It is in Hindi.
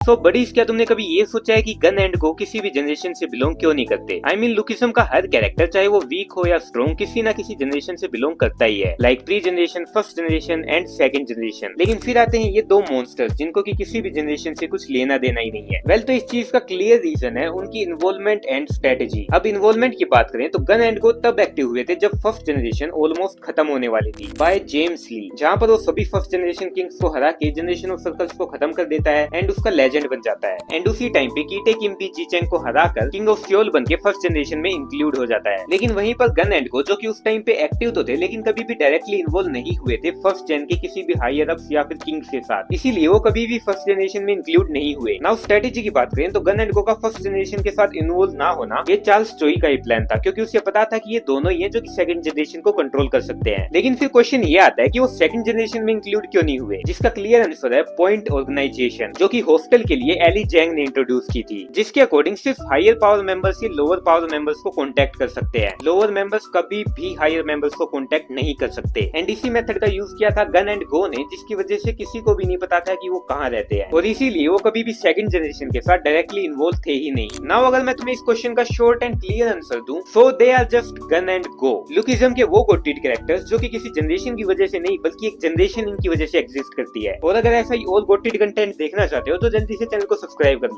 बडीज, क्या तुमने कभी ये सोचा है कि गन एंड गो किसी भी जनरेशन से बिलोंग क्यों नहीं करते? आई मीन लुकिज्म का हर कैरेक्टर, चाहे वो वीक हो या स्ट्रॉन्ग, किसी ना किसी जनरेशन से बिलोंग करता ही है, like pre generation, first generation and second generation. लेकिन फिर आते हैं ये दो मॉन्स्टर्स जिनको कि किसी भी जनरेशन से कुछ लेना देना ही नहीं है। वेल, तो इस चीज का क्लियर रीजन है उनकी इन्वॉल्वमेंट एंड स्ट्रेटेजी। अब इन्वॉल्वमेंट की बात करें तो गन एंड गो तब एक्टिव हुए थे जब फर्स्ट जनरेशन ऑलमोस्ट खत्म होने वाली थी बाय जेम्स ली, जहाँ पर वो सभी फर्स्ट जनरेशन किंग्स को हरा के जनरेशन ऑफ सर्कल्स को खत्म कर देता है एंड उसका लेजेंड बन जाता है। एंड उसी टाइम पे कीटे किम्पी जीचेंग को हराकर किंग ऑफ सियोल बन के फर्स्ट जनरेशन में इंक्लूड हो जाता है। लेकिन वहीं पर गन एंड गो, जो कि उस टाइम पे एक्टिव तो थे लेकिन कभी भी डायरेक्टली इन्वॉल्व नहीं हुए थे फर्स्ट जेन के किसी भी हायर अप्स या फिर किंग्स के साथ, इसीलिए वो कभी भी फर्स्ट जनरेशन में इंक्लूड नहीं हुए। नाउ स्ट्रेटेजी की बात करें तो गन एंड गो का फर्स्ट जनरेशन के साथ इन्वॉल्व ना होना ये चार्ल्स चोई का ही प्लान था, क्योंकि उसे पता था कि ये दोनों ही हैं जो कि सेकंड जनरेशन को कंट्रोल कर सकते हैं। लेकिन फिर क्वेश्चन ये आता है कि वो सेकंड जनरेशन में इंक्लूड क्यों नहीं हुए, जिसका क्लियर आंसर है पॉइंट ऑर्गेनाइजेशन, जो कि हॉस्टल के लिए एली जैंग ने इंट्रोड्यूस की थी, जिसके अकॉर्डिंग सिर्फ हायर पावर मेंबर्स ही लोअर पावर मेंबर्स को कांटेक्ट कर सकते हैं, लोअर मेंबर्स कभी भी हायर मेंबर्स को कांटेक्ट नहीं कर सकते। एंड इसी मेथड का यूज किया था गन एंड गो ने, जिसकी वजह से किसी को भी नहीं पता था कि वो कहाँ रहते हैं, और इसीलिए वो कभी भी सेकंड जनरेशन के साथ डायरेक्टली इन्वॉल्व थे ही नहीं। नाउ अगर मैं तुम्हें इस क्वेश्चन का शॉर्ट एंड क्लियर आंसर दूं, so they are just gun and go, lookism के वो गॉटेड कैरेक्टर्स जो कि किसी जनरेशन की वजह से नहीं बल्कि एक जनरेशन इनकी वजह से एग्जिस्ट करती है। और अगर ऐसा ही और गॉटेड कंटेंट देखना चाहते हो तो जल्दी से चैनल को सब्सक्राइब कर लो।